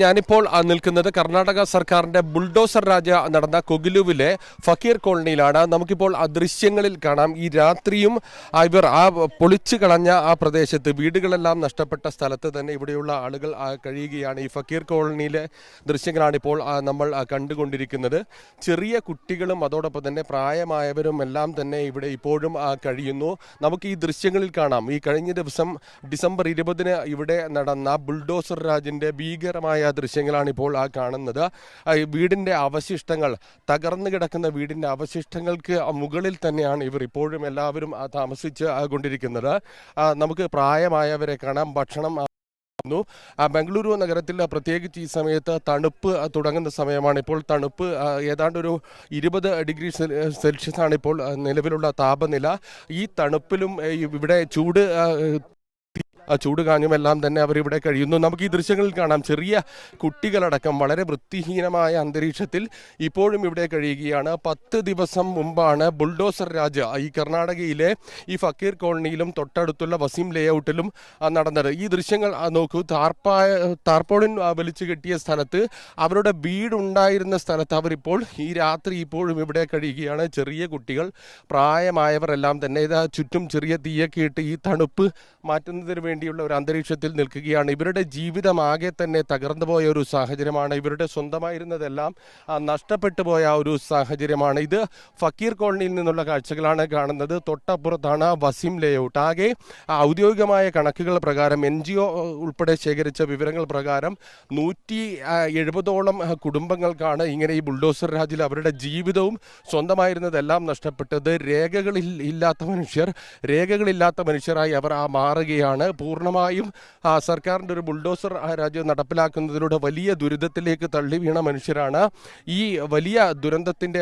ഞാനിപ്പോൾ നിൽക്കുന്നത് കർണാടക സർക്കാരിന്റെ ബുൾഡോസർ രാജ നടന്ന കൊഗിലുവിലെ ഫക്കീർ കോളനിയിലാണ്. നമുക്കിപ്പോൾ ആ ദൃശ്യങ്ങളിൽ കാണാം. ഈ രാത്രിയും ഇവർ പൊളിച്ചു കളഞ്ഞ ആ പ്രദേശത്ത്, വീടുകളെല്ലാം നഷ്ടപ്പെട്ട സ്ഥലത്ത് തന്നെ ഇവിടെയുള്ള ആളുകൾ കഴിയുകയാണ്. ഈ ഫക്കീർ കോളനിയിലെ ദൃശ്യങ്ങളാണ് ഇപ്പോൾ നമ്മൾ കണ്ടുകൊണ്ടിരിക്കുന്നത്. ചെറിയ കുട്ടികളും അതോടൊപ്പം തന്നെ പ്രായമായവരും എല്ലാം തന്നെ ഇവിടെ ഇപ്പോഴും കഴിയുന്നു. നമുക്ക് ഈ ദൃശ്യങ്ങളിൽ കാണാം. ഈ കഴിഞ്ഞ ദിവസം ഡിസംബർ 20 ഇവിടെ നടന്ന ബുൾഡോസർ രാജിന്റെ ഭീകരമായ ദൃശ്യങ്ങളാണ് ഇപ്പോൾ കാണുന്നത്. വീടിന്റെ അവശിഷ്ടങ്ങൾ, തകർന്നു കിടക്കുന്ന വീടിന്റെ അവശിഷ്ടങ്ങൾക്ക് മുകളിൽ തന്നെയാണ് ഇവർ ഇപ്പോഴും എല്ലാവരും താമസിച്ച് കൊണ്ടിരിക്കുന്നത്. നമുക്ക് പ്രായമായവരെ കാണാം. ഭക്ഷണം ബംഗളൂരു നഗരത്തിൽ പ്രത്യേകിച്ച് ഈ സമയത്ത് തണുപ്പ് തുടങ്ങുന്ന സമയമാണ്. ഇപ്പോൾ തണുപ്പ് ഏതാണ്ട് ഒരു 20 ഡിഗ്രി സെൽഷ്യസ് ആണ് ഇപ്പോൾ നിലവിലുള്ള താപനില. ഈ തണുപ്പിലും ഇവിടെ ചൂട് കാഞ്ഞുമെല്ലാം തന്നെ അവരിവിടെ കഴിയുന്നു. നമുക്ക് ഈ ദൃശ്യങ്ങളിൽ കാണാം. ചെറിയ കുട്ടികളടക്കം വളരെ വൃത്തിഹീനമായ അന്തരീക്ഷത്തിൽ ഇപ്പോഴും ഇവിടെ കഴിയുകയാണ്. 10 ദിവസം മുമ്പാണ് ബുൾഡോസർ രാജ് ഈ കർണാടകയിലെ ഈ ഫക്കീർ കോളനിയിലും തൊട്ടടുത്തുള്ള വസീം ലേഔട്ടിലും നടന്നത്. ഈ ദൃശ്യങ്ങൾ നോക്കൂ. താർപോളിൻ വലിച്ചു കെട്ടിയ സ്ഥലത്ത്, അവരുടെ വീടുണ്ടായിരുന്ന സ്ഥലത്ത് അവരിപ്പോൾ ഈ രാത്രി ഇപ്പോഴും ഇവിടെ കഴിയുകയാണ്. ചെറിയ കുട്ടികൾ, പ്രായമായവർ എല്ലാം തന്നെ ഇതാ ചുറ്റും ചെറിയ തീയൊക്കെ ഇട്ട് ഈ തണുപ്പ് മാറ്റുന്നതിന് വേണ്ടിയുള്ള ഒരു അന്തരീക്ഷത്തിൽ നിൽക്കുകയാണ്. ഇവരുടെ ജീവിതമാകെ തന്നെ തകർന്നു പോയ ഒരു സാഹചര്യമാണ്. ഇവരുടെ സ്വന്തമായിരുന്നതെല്ലാം നഷ്ടപ്പെട്ടു പോയ ഒരു സാഹചര്യമാണ്. ഇത് ഫക്കീർ കോളനിയിൽ നിന്നുള്ള കാഴ്ചകളാണ് കാണുന്നത്. തൊട്ടപ്പുറത്താണ് വസീം ലേഔട്ട്. ആകെ ഔദ്യോഗികമായ കണക്കുകൾ പ്രകാരം, NGO ഉൾപ്പെടെ ശേഖരിച്ച വിവരങ്ങൾ പ്രകാരം 170ഓളം കുടുംബങ്ങൾക്കാണ് ഇങ്ങനെ ഈ ബുൾഡോസർ രാജിൽ അവരുടെ ജീവിതവും സ്വന്തമായിരുന്നതെല്ലാം നഷ്ടപ്പെട്ടത്. രേഖകളില്ലാത്ത മനുഷ്യരായി അവർ മാറുകയാണ്. പൂർണ്ണമായും സർക്കാരിൻ്റെ ഒരു ബുൾഡോസർ രാജ്യം നടപ്പിലാക്കുന്നതിലൂടെ വലിയ ദുരിതത്തിലേക്ക് തള്ളി വീണ മനുഷ്യരാണ്. ഈ വലിയ ദുരന്തത്തിൻ്റെ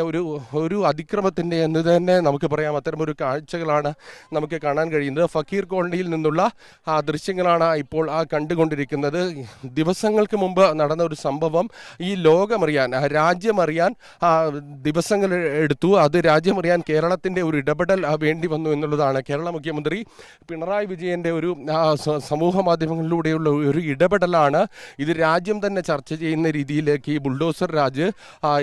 ഒരു അതിക്രമത്തിൻ്റെ എന്ന് തന്നെ നമുക്ക് പറയാം. അത്തരമൊരു കാഴ്ചകളാണ് നമുക്ക് കാണാൻ കഴിയുന്നത്. ഫക്കീർ കോളനിയിൽ നിന്നുള്ള ദൃശ്യങ്ങളാണ് ഇപ്പോൾ കണ്ടുകൊണ്ടിരിക്കുന്നത്. ദിവസങ്ങൾക്ക് മുമ്പ് നടന്ന ഒരു സംഭവം ഈ ലോകമറിയാൻ, രാജ്യമറിയാൻ ദിവസങ്ങൾ എടുത്തു. അത് രാജ്യമറിയാൻ കേരളത്തിൻ്റെ ഒരു ഇടപെടൽ വേണ്ടി വന്നു എന്നുള്ളതാണ്. കേരള മുഖ്യമന്ത്രി പിണറായി വിജയൻ്റെ ഒരു സമൂഹ മാധ്യമങ്ങളിലൂടെയുള്ള ഒരു ഇടപെടലാണ് ഇത് രാജ്യം തന്നെ ചർച്ച ചെയ്യുന്ന രീതിയിലേക്ക് ഈ ബുൾഡോസർ രാജ്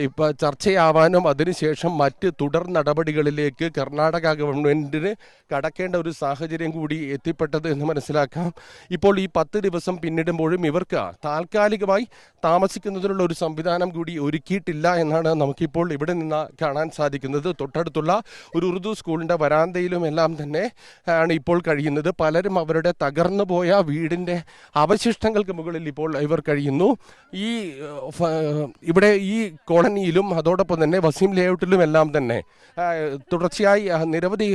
ഇപ്പോൾ ചർച്ചയാവാനും അതിനുശേഷം മറ്റ് തുടർ നടപടികളിലേക്ക് കർണാടക ഗവൺമെൻറ്റിന് കടക്കേണ്ട ഒരു സാഹചര്യം കൂടി എത്തിപ്പെട്ടത് എന്ന് മനസ്സിലാക്കാം. ഇപ്പോൾ ഈ 10 ദിവസം പിന്നിടുമ്പോഴും ഇവർക്ക് താൽക്കാലികമായി താമസിക്കുന്നതിനുള്ള ഒരു സംവിധാനം കൂടി ഒരുക്കിയിട്ടില്ല എന്നാണ് നമുക്കിപ്പോൾ ഇവിടെ നിന്ന് കാണാൻ സാധിക്കുന്നത്. തൊട്ടടുത്തുള്ള ഒരു ഉറുദു സ്കൂളിൻ്റെ വരാന്തയിലും എല്ലാം തന്നെ ആണ് ഇപ്പോൾ കഴിയുന്നത്. പലരും അവരുടെ തകർന്നു പോയ വീടിൻ്റെ അവശിഷ്ടങ്ങൾക്ക് മുകളിൽ ഇപ്പോൾ ഇവർ കഴിയുന്നു. ഇവിടെ ഈ കോളനിയിലും അതോടൊപ്പം തന്നെ വസീം ലേഔട്ടിലും എല്ലാം തന്നെ തുടർച്ചയായി നിരവധി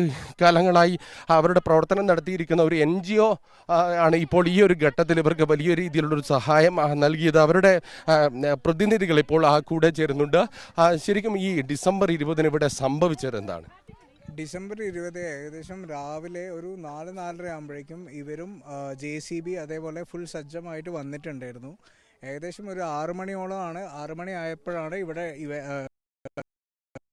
കാലങ്ങളായി അവരുടെ പ്രവർത്തനം നടത്തിയിരിക്കുന്ന ഒരു NGO ആണ് ഇപ്പോൾ ഈ ഒരു ഘട്ടത്തിൽ ഇവർക്ക് വലിയ രീതിയിലുള്ളൊരു സഹായം നൽകിയത്. അവരുടെ പ്രതിനിധികൾ ഇപ്പോൾ കൂടെ ചേരുന്നുണ്ട്. ശരിക്കും ഈ ഡിസംബർ 20 ഇവിടെ സംഭവിച്ചത് എന്താണ്? ഡിസംബർ 20 ഏകദേശം രാവിലെ ഒരു 4-4:30 ആകുമ്പോഴേക്കും ഇവരും JCB അതേപോലെ ഫുൾ സജ്ജമായിട്ട് വന്നിട്ടുണ്ടായിരുന്നു. ഏകദേശം ഒരു 6 മണിയോളമാണ്. 6 മണി ആയപ്പോഴാണ് ഇവിടെ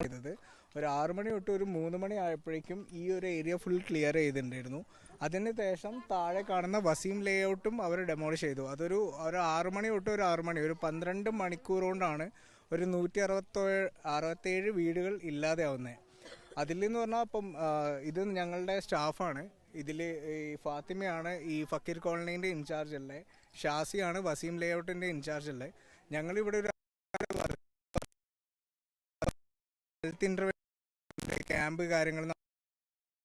ചെയ്തത്. ഒരു 6 മണി തൊട്ട് ഒരു 3 മണി ആയപ്പോഴേക്കും ഈ ഒരു ഏരിയ ഫുൾ ക്ലിയർ ചെയ്തിട്ടുണ്ടായിരുന്നു. അതിന് ശേഷം താഴെ കാണുന്ന വസീം ലേഔട്ടും അവർ ഡെമോളിഷ് ചെയ്തു. അതൊരു 6 മണി തൊട്ട് ഒരു 6 മണി, ഒരു 12 മണിക്കൂർ കൊണ്ടാണ് ഒരു 167 വീടുകൾ ഇല്ലാതെയാവുന്നത്. അതിൽ എന്ന് പറഞ്ഞാൽ ഇപ്പം ഇത് ഞങ്ങളുടെ സ്റ്റാഫാണ്. ഇതിൽ ഈ ഫാത്തിമയാണ് ഈ ഫക്കീർ കോളനീൻ്റെ ഇൻചാർജ് അല്ലേ, ഷാസിയാണ് വസീം ലേഔട്ടിൻ്റെ ഇൻചാർജ് അല്ലേ. ഞങ്ങളിവിടെ ഒരു ഹെൽത്ത് ഇൻ്റർവെൻഷൻ ക്യാമ്പ് കാര്യങ്ങൾ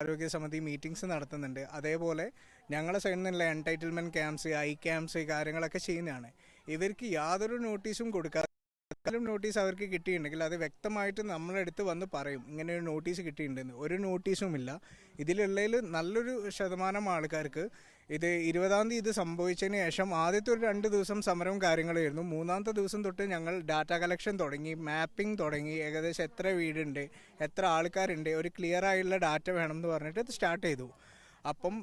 ആരോഗ്യ സമിതി മീറ്റിംഗ്സ് നടത്തുന്നുണ്ട്. അതേപോലെ ഞങ്ങളുടെ സൈഡിൽ നിന്നുള്ള എൻടൈറ്റിൽമെൻറ്റ് ക്യാമ്പ്സ്, ക്യാമ്പ്സ് കാര്യങ്ങളൊക്കെ ചെയ്യുന്നതാണ്. ഇവർക്ക് യാതൊരു നോട്ടീസും കൊടുക്കാതെ നോട്ടീസ് അവർക്ക് കിട്ടിയിട്ടുണ്ടെങ്കിൽ അത് വ്യക്തമായിട്ട് നമ്മളെടുത്ത് വന്ന് പറയും, ഇങ്ങനെ ഒരു നോട്ടീസ് കിട്ടിയിട്ടുണ്ടെന്ന്. ഒരു നോട്ടീസും ഇല്ല. ഇതിലുള്ളതിൽ നല്ലൊരു ശതമാനം ആൾക്കാർക്ക് ഇത് 20-ാം തീയതി ഇത് സംഭവിച്ചതിന് ശേഷം ആദ്യത്തെ ഒരു 2 ദിവസം സമരവും കാര്യങ്ങളായിരുന്നു. 3-ാമത്തെ ദിവസം തൊട്ട് ഞങ്ങൾ ഡാറ്റ കളക്ഷൻ തുടങ്ങി, മാപ്പിംഗ് തുടങ്ങി. ഏകദേശം എത്ര വീടുണ്ട്, എത്ര ആൾക്കാരുണ്ട്, ഒരു ക്ലിയർ ആയിട്ടുള്ള ഡാറ്റ വേണം എന്ന് പറഞ്ഞിട്ട് ഇത് സ്റ്റാർട്ട് ചെയ്തു. അപ്പം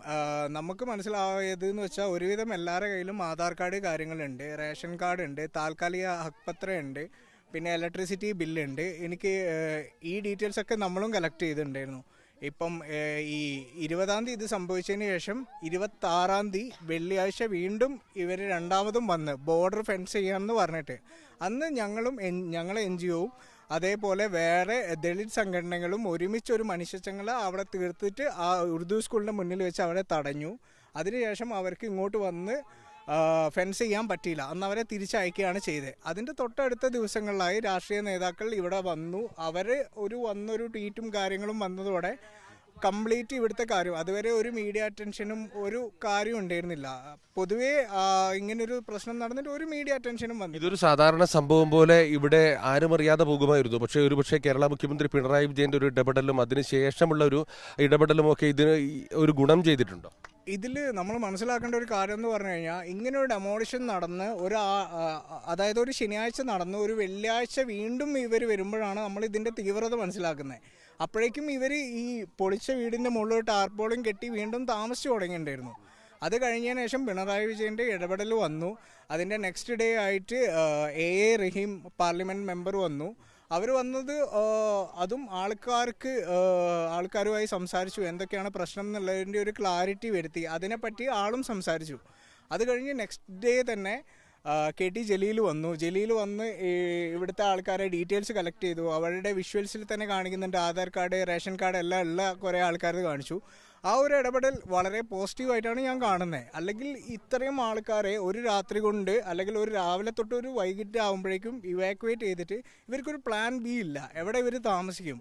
നമുക്ക് മനസ്സിലായതെന്ന് വെച്ചാൽ ഒരുവിധം എല്ലാവരുടെ കയ്യിലും ആധാർ കാർഡ് കാര്യങ്ങളുണ്ട്, റേഷൻ കാർഡ് ഉണ്ട്, താൽക്കാലിക ഹക്പത്ര ഉണ്ട്, പിന്നെ ഇലക്ട്രിസിറ്റി ബില്ലുണ്ട്. എനിക്ക് ഈ ഡീറ്റെയിൽസൊക്കെ നമ്മളും കളക്ട് ചെയ്തിട്ടുണ്ടായിരുന്നു. ഇപ്പം ഈ 20-ാം തീയതി ഇത് സംഭവിച്ചതിന് ശേഷം 26-ാം തീയതി വെള്ളിയാഴ്ച വീണ്ടും ഇവർ രണ്ടാമതും വന്ന് ബോർഡർ ഫെൻസ് ചെയ്യാമെന്ന് പറഞ്ഞിട്ട് അന്ന് ഞങ്ങളെ NGOവും അതേപോലെ വേറെ ദളിത് സംഘടനകളും ഒരുമിച്ച് ഒരു മനുഷ്യച്ചങ്ങല അവിടെ തീർത്തിട്ട് ആ ഉറുദു സ്കൂളിൻ്റെ മുന്നിൽ വെച്ച് അവരെ തടഞ്ഞു. അതിനുശേഷം അവർക്ക് ഇങ്ങോട്ട് വന്ന് ഫെൻസ് ചെയ്യാൻ പറ്റിയില്ല. അന്ന് അവരെ തിരിച്ചയക്കുകയാണ് ചെയ്തത്. അതിൻ്റെ തൊട്ടടുത്ത ദിവസങ്ങളിലായി രാഷ്ട്രീയ നേതാക്കൾ ഇവിടെ വന്നു. അവർ വന്നൊരു ട്വീറ്റും കാര്യങ്ങളും വന്നതോടെ കംപ്ലീറ്റ് ഇവിടുത്തെ കാര്യം, അതുവരെ ഒരു മീഡിയ അറ്റൻഷനും ഒരു കാര്യം ഉണ്ടായിരുന്നില്ല. പൊതുവേ ഇങ്ങനൊരു പ്രശ്നം നടന്നിട്ട് ഒരു മീഡിയ അറ്റൻഷനും വന്നു. ഇതൊരു സാധാരണ സംഭവം പോലെ ഇവിടെ ആരും അറിയാതെ പോകുമായിരുന്നു. പക്ഷേ ഒരുപക്ഷെ കേരള മുഖ്യമന്ത്രി പിണറായി വിജയന്റെ ഒരു ഇടപെടലും അതിനുശേഷമുള്ള ഒരു ഇടപെടലും ഒക്കെ ഇതിന് ഒരു ഗുണം ചെയ്തിട്ടുണ്ടോ? ഇതിൽ നമ്മൾ മനസ്സിലാക്കേണ്ട ഒരു കാര്യം എന്ന് പറഞ്ഞു കഴിഞ്ഞാൽ, ഇങ്ങനെ ഒരു ഡെമോളിഷൻ നടന്ന് അതായത് ഒരു ശനിയാഴ്ച നടന്ന് ഒരു വെള്ളിയാഴ്ച വീണ്ടും ഇവർ വരുമ്പോഴാണ് നമ്മൾ ഇതിൻ്റെ തീവ്രത മനസ്സിലാക്കുന്നത്. അപ്പോഴേക്കും ഇവർ ഈ പൊളിച്ച വീടിൻ്റെ മുകളിൽ ടാർപോളിയും കെട്ടി വീണ്ടും താമസിച്ചു തുടങ്ങിയിട്ടുണ്ടായിരുന്നു. അത് കഴിഞ്ഞതിന് ശേഷം പിണറായി വിജയൻ്റെ ഇടപെടൽ വന്നു. അതിൻ്റെ നെക്സ്റ്റ് ഡേ ആയിട്ട് AA റഹീം പാർലമെൻറ്റ് മെമ്പർ വന്നു. അവർ വന്നത് അതും ആൾക്കാരുമായി സംസാരിച്ചു, എന്തൊക്കെയാണ് പ്രശ്നം എന്നുള്ളതിൻ്റെ ഒരു ക്ലാരിറ്റി വരുത്തി. അതിനെപ്പറ്റി ആളും സംസാരിച്ചു. അത് കഴിഞ്ഞ് നെക്സ്റ്റ് ഡേ തന്നെ KT ജലീൽ വന്നു. ജലീൽ വന്ന് ഇവിടുത്തെ ആൾക്കാരെ ഡീറ്റെയിൽസ് കളക്ട് ചെയ്തു. അവരുടെ വിഷ്വൽസിൽ തന്നെ കാണിക്കുന്നുണ്ട്, ആധാർ കാർഡ്, റേഷൻ കാർഡ് എല്ലാം ഉള്ള കുറേ ആൾക്കാർ കാണിച്ചു. ആ ഒരു ഇടപെടൽ വളരെ പോസിറ്റീവായിട്ടാണ് ഞാൻ കാണുന്നത്. അല്ലെങ്കിൽ ഇത്രയും ആൾക്കാരെ ഒരു രാത്രി കൊണ്ട് അല്ലെങ്കിൽ ഒരു രാവിലെ തൊട്ട് ഒരു വൈകിട്ട് ആകുമ്പോഴേക്കും ഇവാക്യുവേറ്റ് ചെയ്തിട്ട് ഇവർക്കൊരു പ്ലാൻ B ഇല്ല. എവിടെ ഇവർ താമസിക്കും?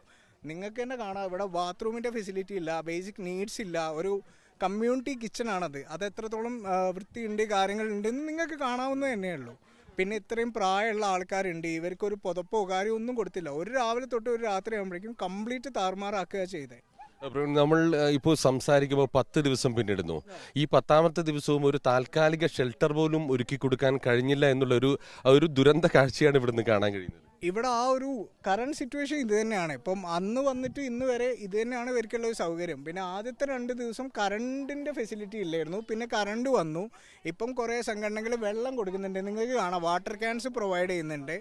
നിങ്ങൾക്ക് തന്നെ കാണാം, ഇവിടെ ബാത്റൂമിൻ്റെ ഫെസിലിറ്റി ഇല്ല, ബേസിക് നീഡ്സ് ഇല്ല. ഒരു കമ്മ്യൂണിറ്റി കിച്ചണാണത്. അത് എത്രത്തോളം വൃത്തിയുണ്ട്, കാര്യങ്ങളുണ്ടെന്ന് നിങ്ങൾക്ക് കാണാവുന്നത് തന്നെയുള്ളൂ. പിന്നെ ഇത്രയും പ്രായമുള്ള ആൾക്കാരുണ്ട്, ഇവർക്കൊരു പുതപ്പോ കാര്യമോ ഒന്നും കൊടുത്തില്ല. ഒരു രാവിലെ തൊട്ട് ഒരു രാത്രി ആകുമ്പോഴേക്കും കംപ്ലീറ്റ് താറുമാറാക്കുക ചെയ്തത്. നമ്മൾ ഇപ്പോൾ സംസാരിക്കുമ്പോൾ 10 ദിവസം പിന്നിടുന്നു. ഈ 10ാമത്തെ ദിവസവും ഒരു താൽക്കാലിക ഷെൽട്ടർ പോലും ഒരുക്കി കൊടുക്കാൻ കഴിഞ്ഞില്ല എന്നുള്ള ഒരു ദുരന്ത കാഴ്ചയാണ് ഇവിടുന്ന് കാണാൻ കഴിയുന്നത്. ഇവിടെ ആ ഒരു കറണ്ട് സിറ്റുവേഷൻ ഇത് തന്നെയാണ്. ഇപ്പം അന്ന് വന്നിട്ട് ഇന്ന് വരെ ഇത് തന്നെയാണ് ഇവർക്കുള്ള ഒരു സൗകര്യം. പിന്നെ ആദ്യത്തെ 2 ദിവസം കറണ്ടിൻ്റെ ഫെസിലിറ്റി ഇല്ലായിരുന്നു. പിന്നെ കറണ്ട് വന്നു. ഇപ്പം കുറേ സംഘടനകൾ വെള്ളം കൊടുക്കുന്നുണ്ട്, നിങ്ങൾക്ക് കാണാം, വാട്ടർ ക്യാൻസ് പ്രൊവൈഡ് ചെയ്യുന്നുണ്ട്.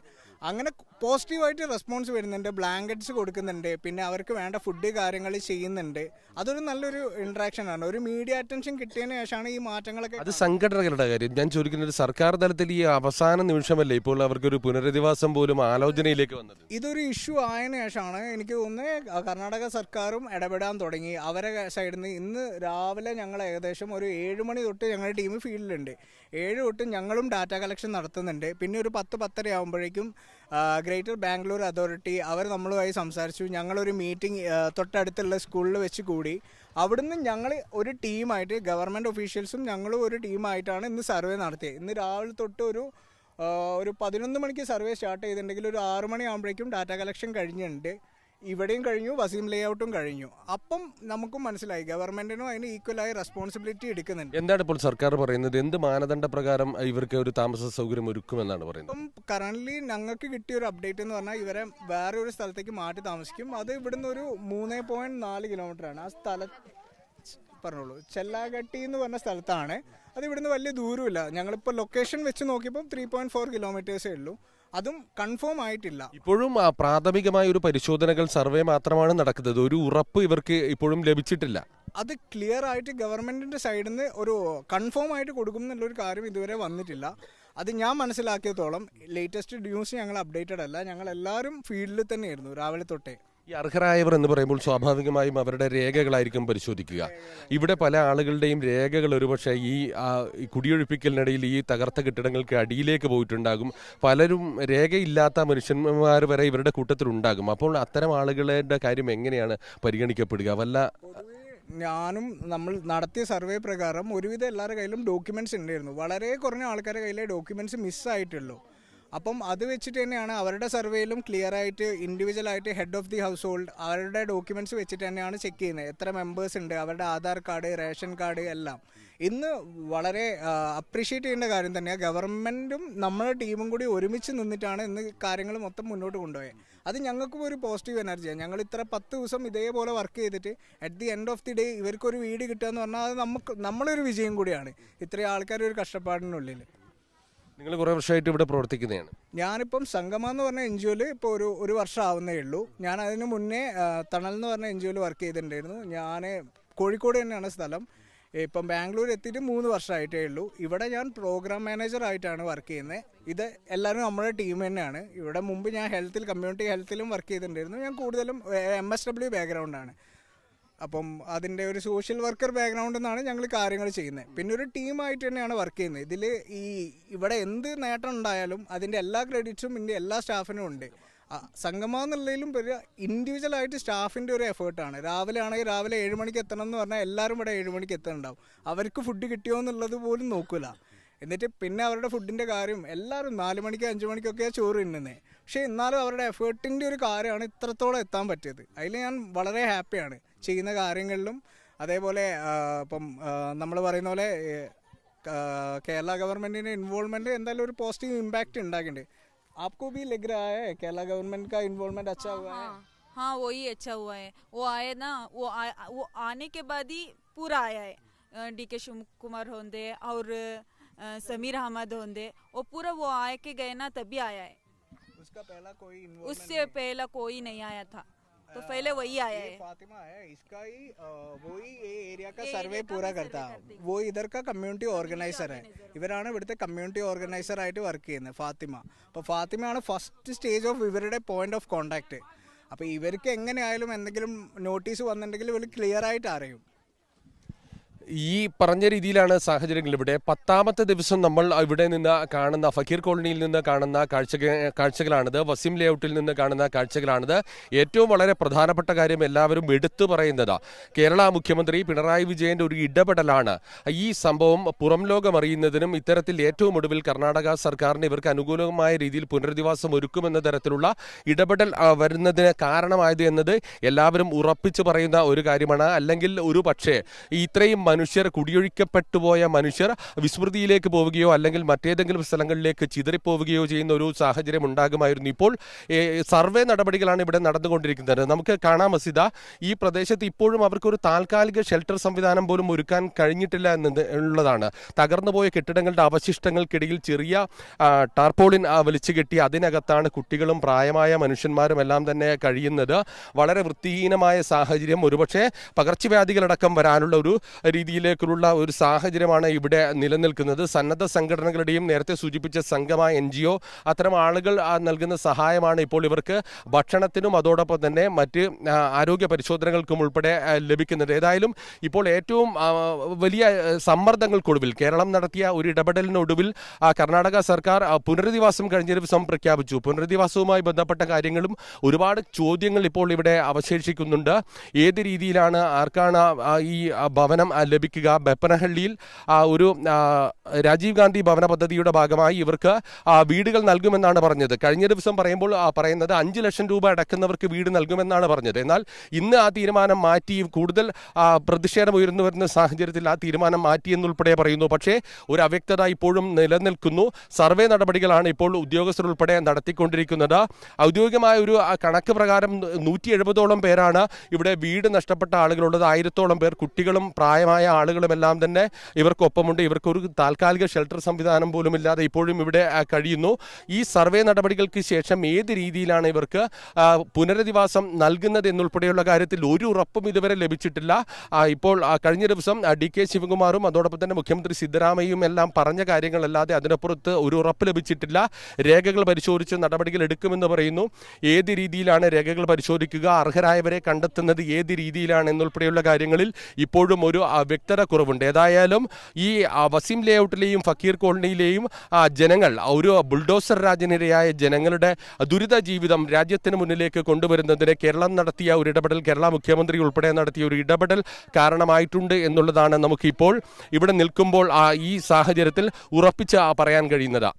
അങ്ങനെ പോസിറ്റീവായിട്ട് റെസ്പോൺസ് വരുന്നുണ്ട്. ബ്ലാങ്കറ്റ്സ് കൊടുക്കുന്നുണ്ട്. പിന്നെ അവർക്ക് വേണ്ട ഫുഡ് കാര്യങ്ങൾ ചെയ്യുന്നുണ്ട്. അതൊരു നല്ലൊരു ഇൻട്രാക്ഷൻ ആണ്. ഒരു മീഡിയ അറ്റൻഷൻ കിട്ടിയതിന് ശേഷമാണ് ഈ മാറ്റങ്ങളൊക്കെ. അത് സംഘടനകളുടെ കാര്യം ഞാൻ ചോദിക്കുന്നത്, സർക്കാർ തലത്തിൽ ഈ അവസാന നിമിഷമല്ലേ ഇപ്പോൾ അവർക്കൊരു പുനരധിവാസം പോലും ആലോചനയിലേക്ക് വന്നത്? ഇതൊരു ഇഷ്യൂ ആയതിനു ശേഷമാണ് എനിക്ക് തോന്നുന്നത് കർണാടക സർക്കാരും ഇടപെടാൻ തുടങ്ങി. അവരെ സൈഡിൽ നിന്ന് ഇന്ന് രാവിലെ ഞങ്ങൾ ഏകദേശം ഒരു 7 മണി തൊട്ട് ഞങ്ങളുടെ ടീം ഫീൽഡിലുണ്ട്. 7 തൊട്ട് ഞങ്ങളും ഡാറ്റ കളക്ഷൻ നടത്തുന്നുണ്ട്. പിന്നെ ഒരു 10-10:30 ആകുമ്പോഴേക്കും ഗ്രേറ്റർ ബാംഗ്ലൂർ അതോറിറ്റി അവർ നമ്മളുമായി സംസാരിച്ചു. ഞങ്ങളൊരു മീറ്റിംഗ് തൊട്ടടുത്തുള്ള സ്കൂളിൽ വെച്ച് കൂടി. അവിടുന്ന് ഞങ്ങൾ ഒരു ടീമായിട്ട്, ഗവൺമെൻറ് ഒഫീഷ്യൽസും ഞങ്ങളും ഒരു ടീമായിട്ടാണ് ഇന്ന് സർവേ നടത്തിയത്. ഇന്ന് രാവിലെ തൊട്ട് ഒരു 11 മണിക്ക് സർവേ സ്റ്റാർട്ട് ചെയ്തിട്ടുണ്ടെങ്കിൽ ഒരു 6 മണി ആകുമ്പോഴേക്കും ഡാറ്റ കളക്ഷൻ കഴിഞ്ഞിട്ടുണ്ട്. ഇവിടെയും കഴിഞ്ഞു, വസീം ലേഔട്ടും കഴിഞ്ഞു. അപ്പം നമുക്കും മനസ്സിലായി ഗവൺമെന്റിനും അതിന് ഈക്വലായി റെസ്പോൺസിബിലിറ്റി എടുക്കുന്നുണ്ട്. എന്താണ് ഇപ്പോൾ സർക്കാർ പറയുന്നത്? എന്ത് മാനദണ്ഡ പ്രകാരം ഇവർക്ക് ഒരു താമസ സൗകര്യം ഒരുക്കുമെന്നാണ് പറയുന്നത്? ഇപ്പം കറന്റ്ലി ഞങ്ങൾക്ക് കിട്ടിയ ഒരു അപ്ഡേറ്റ് എന്ന് പറഞ്ഞാൽ ഇവരെ വേറെ ഒരു സ്ഥലത്തേക്ക് മാറ്റി താമസിക്കും. അത് ഇവിടുന്ന് ഒരു 3.4 കിലോമീറ്ററാണ്. ആ സ്ഥലം പറഞ്ഞോളൂ, ചെല്ലാഗട്ടി എന്ന് പറഞ്ഞ സ്ഥലത്താണ്. അത് ഇവിടുന്ന് വലിയ ദൂരമില്ല. ഞങ്ങളിപ്പോൾ ലൊക്കേഷൻ വെച്ച് നോക്കിയപ്പോൾ 3.4 കിലോമീറ്റേഴ്സേ ഉള്ളൂ. അതും കൺഫേം ആയിട്ടില്ല. ഇപ്പോഴും പ്രാഥമികമായ ഒരു പരിശോധനകൾ, സർവേ മാത്രമാണ് നടക്കുന്നത്. ഒരു ഉറപ്പ് ഇവർക്ക് ഇപ്പോഴും ലഭിച്ചിട്ടില്ല. അത് ക്ലിയർ ആയിട്ട് ഗവൺമെന്റിന്റെ സൈഡിൽ നിന്ന് ഒരു കൺഫേം ആയിട്ട് കൊടുക്കും എന്നുള്ളൊരു കാര്യം ഇതുവരെ വന്നിട്ടില്ല. അത് ഞാൻ മനസ്സിലാക്കിയത്തോളം ലേറ്റസ്റ്റ് ന്യൂസ് ഞങ്ങൾ അപ്ഡേറ്റഡ് അല്ല. ഞങ്ങൾ എല്ലാവരും ഫീൽഡിൽ തന്നെയായിരുന്നു രാവിലെ തൊട്ടേ. ഈ അർഹരായവർ എന്ന് പറയുമ്പോൾ സ്വാഭാവികമായും അവരുടെ രേഖകളായിരിക്കും പരിശോധിക്കുക. ഇവിടെ പല ആളുകളുടെയും രേഖകൾ ഒരുപക്ഷെ ഈ കുടിയൊഴിപ്പിക്കലിനിടയിൽ ഈ തകർത്ത കെട്ടിടങ്ങൾക്ക് അടിയിലേക്ക് പോയിട്ടുണ്ടാകും. പലരും രേഖയില്ലാത്ത മനുഷ്യന്മാർ വരെ ഇവരുടെ കൂട്ടത്തിലുണ്ടാകും. അപ്പോൾ അത്തരം ആളുകളുടെ കാര്യം എങ്ങനെയാണ് പരിഗണിക്കപ്പെടുക? നമ്മൾ നടത്തിയ സർവേ പ്രകാരം ഒരുവിധം എല്ലാവരുടെ കയ്യിലും ഡോക്യുമെന്റ്സ് ഉണ്ടായിരുന്നു. വളരെ കുറഞ്ഞ ആൾക്കാരുടെ കയ്യിലെ ഡോക്യുമെന്റ്സ് മിസ്സായിട്ടുള്ളൂ. അപ്പം അത് വെച്ചിട്ട് തന്നെയാണ് അവരുടെ സർവേയിലും ക്ലിയർ ആയിട്ട് ഇൻഡിവിജ്വലായിട്ട് head of the household അവരുടെ ഡോക്യുമെന്റ്സ് വെച്ചിട്ട് തന്നെയാണ് ചെക്ക് ചെയ്യുന്നത്. എത്ര മെമ്പേഴ്സ് ഉണ്ട്, അവരുടെ ആധാർ കാർഡ്, റേഷൻ കാർഡ് എല്ലാം. ഇന്ന് വളരെ അപ്രീഷിയേറ്റ് ചെയ്യേണ്ട കാര്യം തന്നെയാണ്. ഗവൺമെൻറ്റും നമ്മുടെ ടീമും കൂടി ഒരുമിച്ച് നിന്നിട്ടാണ് ഇന്ന് കാര്യങ്ങൾ മൊത്തം മുന്നോട്ട് കൊണ്ടുപോയത്. അത് ഞങ്ങൾക്കും ഒരു പോസിറ്റീവ് എനർജിയാണ്. ഞങ്ങൾ ഇത്ര 10 ദിവസം ഇതേപോലെ വർക്ക് ചെയ്തിട്ട് at the end of the day ഇവർക്കൊരു വീട് കിട്ടുക എന്ന് പറഞ്ഞാൽ അത് നമ്മളൊരു വിജയം കൂടിയാണ്, ഇത്രയും ആൾക്കാർ ഒരു കഷ്ടപ്പാടിനുള്ളിൽ. നിങ്ങൾ കുറേ വർഷമായിട്ട് ഇവിടെ പ്രവർത്തിക്കുന്നതാണ്. ഞാനിപ്പം സംഗമ എന്ന് പറഞ്ഞ എൻ ജി ഒയിൽ ഇപ്പോൾ ഒരു വർഷം ആവുന്നേ ഉള്ളൂ. ഞാൻ അതിന് മുന്നേ തണൽ എന്ന് പറഞ്ഞ എൻ ജി ഒയിൽ വർക്ക് ചെയ്തിട്ടുണ്ടായിരുന്നു. ഞാൻ കോഴിക്കോട് തന്നെയാണ് സ്ഥലം. ഇപ്പം ബാംഗ്ലൂർ എത്തിയിട്ട് 3 വർഷമായിട്ടേ ഉള്ളൂ. ഇവിടെ ഞാൻ പ്രോഗ്രാം മാനേജറായിട്ടാണ് വർക്ക് ചെയ്യുന്നത്. ഇത് എല്ലാവരും നമ്മുടെ ടീം തന്നെയാണ്. ഇവിടെ മുമ്പ് ഞാൻ കമ്മ്യൂണിറ്റി ഹെൽത്തിലും വർക്ക് ചെയ്തിട്ടുണ്ടായിരുന്നു. ഞാൻ കൂടുതലും MSW ബാക്ക്ഗ്രൗണ്ടാണ്. അപ്പം അതിൻ്റെ ഒരു സോഷ്യൽ വർക്കർ ബാക്ക്ഗ്രൗണ്ടിൽ നിന്നാണ് ഞങ്ങൾ കാര്യങ്ങൾ ചെയ്യുന്നത്. പിന്നെ ഒരു ടീമായിട്ട് തന്നെയാണ് വർക്ക് ചെയ്യുന്നത്. ഇതിൽ ഇവിടെ എന്ത് നേട്ടം ഉണ്ടായാലും അതിൻ്റെ എല്ലാ ക്രെഡിറ്റ്സും ഇതിൻ്റെ എല്ലാ സ്റ്റാഫിനും ഉണ്ട്. സംഗമം എന്നുള്ളതിലും ഒരു ഇൻഡിവിജ്വലായിട്ട് സ്റ്റാഫിൻ്റെ ഒരു എഫേർട്ടാണ്. രാവിലെ ആണെങ്കിൽ രാവിലെ 7 മണിക്ക് എത്തണം എന്ന് പറഞ്ഞാൽ എല്ലാവരും ഇവിടെ 7 മണിക്ക് എത്തുന്നുണ്ടാവും. അവർക്ക് ഫുഡ് കിട്ടിയോ എന്നുള്ളത് പോലും നോക്കില്ല. എന്നിട്ട് പിന്നെ അവരുടെ ഫുഡിൻ്റെ കാര്യം എല്ലാവരും 4 മണിക്ക് 5 മണിക്കൊക്കെയാണ് ചോറ് തിന്നുന്നത്. പക്ഷേ എന്നാലും അവരുടെ എഫേർട്ടിൻ്റെ ഒരു കാര്യമാണ് ഇത്രത്തോളം എത്താൻ പറ്റിയത്. അതിൽ ഞാൻ വളരെ ഹാപ്പിയാണ് ചെയ്യുന്ന കാര്യങ്ങളിലും. അതേപോലെ ഇപ്പം നമ്മൾ പറയുന്ന പോലെ കേരള ഗവൺമെൻറ്റിൻ്റെ ഇൻവോൾവ്മെൻറ്റ് എന്തായാലും ഒരു പോസിറ്റീവ് ഇമ്പാക്റ്റ് ഉണ്ടാക്കിയിട്ടുണ്ട്. आपको भी लग रहा है केरला गवर्नमेंट का इन्वॉल्वमेंट अच्छा हुआ है? हाँ वही अच्छा हुआ है. वो आए ना, वो आने के बाद ही पूरा आया है. DK शिव कुमार होंदे और समीर अहमद होंदे, वो पूरा वो आए के गए ना तभी आया है. उसका पहला कोई उससे पहला कोई नहीं आया था, तो पहले वही आया है. फातिमा है, इसका ही वही एरिया का सर्वे पूरा करता है. वो इधर का कम्युनिटी ഓർഗനൈസർ है. ഇവരാണ് ഇവിടുത്തെ കമ്മ്യൂണിറ്റി ഓർഗനൈസർ ആയിട്ട് വർക്ക് ചെയ്യുന്നത്, ഫാത്തിമ. അപ്പോൾ ഫാത്തിമയാണ് ഫസ്റ്റ് സ്റ്റേജ് ഓഫ് ഇവരുടെ പോയിന്റ് ഓഫ് കോണ്ടാക്ട്. അപ്പോൾ ഇവർക്ക് എങ്ങനെയായാലും എന്തെങ്കിലും നോട്ടീസ് വന്നിട്ടുണ്ടെങ്കിൽ ഇവർ ക്ലിയർ ആയിട്ട് അറിയും. ഈ പറഞ്ഞ രീതിയിലാണ് സാഹചര്യങ്ങൾ. ഇവിടെ 10ാമത്തെ ദിവസം നമ്മൾ ഇവിടെ നിന്ന് കാണുന്ന ഫക്കീർ കോളനിയിൽ നിന്ന് കാണുന്ന കാഴ്ചകളാണിത്. വസീം ലേഔട്ടിൽ നിന്ന് കാണുന്ന കാഴ്ചകളാണിത്. ഏറ്റവും വളരെ പ്രധാനപ്പെട്ട കാര്യം എല്ലാവരും എടുത്തു പറയുന്നത് കേരള മുഖ്യമന്ത്രി പിണറായി വിജയന്റെ ഒരു ഇടപെടലാണ് ഈ സംഭവം പുറം ലോകം അറിയുന്നതിനും ഇത്തരത്തിൽ ഏറ്റവും ഒടുവിൽ കർണാടക സർക്കാരിന് ഇവർക്ക് അനുകൂലമായ രീതിയിൽ പുനരധിവാസം ഒരുക്കുമെന്ന തരത്തിലുള്ള ഇടപെടൽ വരുന്നതിന് കാരണമായത് എന്നത് എല്ലാവരും ഉറപ്പിച്ചു പറയുന്ന ഒരു കാര്യമാണ്. അല്ലെങ്കിൽ ഒരു പക്ഷേ ഇത്രയും മനുഷ്യർ, കുടിയൊഴിക്കപ്പെട്ടുപോയ മനുഷ്യർ വിസ്മൃതിയിലേക്ക് പോവുകയോ അല്ലെങ്കിൽ മറ്റേതെങ്കിലും സ്ഥലങ്ങളിലേക്ക് ചിതറിപ്പോവുകയോ ചെയ്യുന്ന ഒരു സാഹചര്യം ഉണ്ടാകുമായിരുന്നു. ഇപ്പോൾ സർവേ നടപടികളാണ് ഇവിടെ നടന്നുകൊണ്ടിരിക്കുന്നത്. നമുക്ക് കാണാം മസിദ, ഈ പ്രദേശത്ത് ഇപ്പോഴും അവർക്കൊരു താൽക്കാലിക ഷെൽട്ടർ സംവിധാനം പോലും ഒരുക്കാൻ കഴിഞ്ഞിട്ടില്ല എന്നുള്ളതാണ്. തകർന്നുപോയ കെട്ടിടങ്ങളുടെ അവശിഷ്ടങ്ങൾക്കിടയിൽ ചെറിയ ടാർപോളിൻ വലിച്ചു കെട്ടി അതിനകത്താണ് കുട്ടികളും പ്രായമായ മനുഷ്യന്മാരും എല്ലാം തന്നെ കഴിയുന്നത്. വളരെ വൃത്തിഹീനമായ സാഹചര്യം, ഒരുപക്ഷെ പകർച്ചവ്യാധികളടക്കം വരാനുള്ള ഒരു രീതിയിലേക്കുള്ള ഒരു സാഹചര്യമാണ് ഇവിടെ നിലനിൽക്കുന്നത്. സന്നദ്ധ സംഘടനകളുടെയും നേരത്തെ സൂചിപ്പിച്ച സംഗമ NGO അത്തരം ആളുകൾ നൽകുന്ന സഹായമാണ് ഇപ്പോൾ ഇവർക്ക് ഭക്ഷണത്തിനും അതോടൊപ്പം തന്നെ മറ്റ് ആരോഗ്യ പരിശോധനകൾക്കും ഉൾപ്പെടെ ലഭിക്കുന്നത്. ഏതായാലും ഇപ്പോൾ ഏറ്റവും വലിയ സമ്മർദ്ദങ്ങൾക്കൊടുവിൽ കേരളം നടത്തിയ ഒരു ഇടപെടലിനൊടുവിൽ കർണാടക സർക്കാർ പുനരധിവാസം കഴിഞ്ഞ ദിവസം പ്രഖ്യാപിച്ചു. പുനരധിവാസവുമായി ബന്ധപ്പെട്ട കാര്യങ്ങളും ഒരുപാട് ചോദ്യങ്ങൾ ഇപ്പോൾ ഇവിടെ അവശേഷിക്കുന്നുണ്ട്. ഏത് രീതിയിലാണ്, ആർക്കാണ് ഈ ഭവനം ലഭിക്കുക? ബപ്പനഹള്ളിയിൽ ഒരു രാജീവ് ഗാന്ധി ഭവന പദ്ധതിയുടെ ഭാഗമായി ഇവർക്ക് വീടുകൾ നൽകുമെന്നാണ് പറഞ്ഞത്. കഴിഞ്ഞ ദിവസം പറയുന്നത് 5 ലക്ഷം രൂപ അടക്കുന്നവർക്ക് വീട് നൽകുമെന്നാണ് പറഞ്ഞത്. എന്നാൽ ഇന്ന് ആ തീരുമാനം മാറ്റി, കൂടുതൽ പ്രതിഷേധം ഉയർന്നു വരുന്ന സാഹചര്യത്തിൽ ആ തീരുമാനം മാറ്റിയെന്നുൾപ്പെടെ പറയുന്നു. പക്ഷേ ഒരു അവ്യക്തത ഇപ്പോഴും നിലനിൽക്കുന്നു. സർവേ നടപടികളാണ് ഇപ്പോൾ ഉദ്യോഗസ്ഥർ ഉൾപ്പെടെ നടത്തിക്കൊണ്ടിരിക്കുന്നത്. ഔദ്യോഗികമായ ഒരു കണക്ക് പ്രകാരം 170ഓളം പേരാണ് ഇവിടെ വീട് നഷ്ടപ്പെട്ട ആളുകളുള്ളത്. 1000ഓളം പേർ കുട്ടികളും പ്രായമായ ആളുകളുമെല്ലാം തന്നെ ഇവർക്കൊപ്പമുണ്ട്. ഇവർക്കൊരു താൽക്കാലിക ഷെൽട്ടർ സംവിധാനം പോലും ഇല്ലാതെ ഇപ്പോഴും ഇവിടെ കഴിയുന്നു. ഈ സർവേ നടപടികൾക്ക് ശേഷം ഏത് രീതിയിലാണ് ഇവർക്ക് പുനരധിവാസം നൽകുന്നത് എന്നുൾപ്പെടെയുള്ള കാര്യത്തിൽ ഒരു ഉറപ്പും ഇതുവരെ ലഭിച്ചിട്ടില്ല. ഇപ്പോൾ കഴിഞ്ഞ ദിവസം DK ശിവകുമാറും അതോടൊപ്പം തന്നെ മുഖ്യമന്ത്രി സിദ്ധരാമയ്യയും എല്ലാം പറഞ്ഞ കാര്യങ്ങളല്ലാതെ അതിനപ്പുറത്ത് ഒരു ഉറപ്പ് ലഭിച്ചിട്ടില്ല. രേഖകൾ പരിശോധിച്ച് നടപടികൾ എടുക്കുമെന്ന് പറയുന്നു. ഏത് രീതിയിലാണ് രേഖകൾ പരിശോധിക്കുക, അർഹരായവരെ കണ്ടെത്തുന്നത് ഏത് രീതിയിലാണ് എന്നുൾപ്പെടെയുള്ള കാര്യങ്ങളിൽ ഇപ്പോഴും ഒരു വ്യക്തത കുറവുണ്ട്. ഏതായാലും ഈ വസീം ലേഔട്ടിലെയും ഫക്കീർ കോളനിയിലെയും ജനങ്ങൾ, ഒരു ബുൾഡോസർ രാജനിരയായ ജനങ്ങളുടെ ദുരിത ജീവിതം രാജ്യത്തിന് മുന്നിലേക്ക് കൊണ്ടുവരുന്നതിന് കേരളം നടത്തിയ ഒരു ഇടപെടൽ, കേരള മുഖ്യമന്ത്രി ഉൾപ്പെടെ നടത്തിയ ഒരു ഇടപെടൽ കാരണമായിട്ടുണ്ട് എന്നുള്ളതാണ് നമുക്കിപ്പോൾ ഇവിടെ നിൽക്കുമ്പോൾ ഈ സാഹചര്യത്തിൽ ഉറപ്പിച്ച് പറയാൻ കഴിയുന്നത്.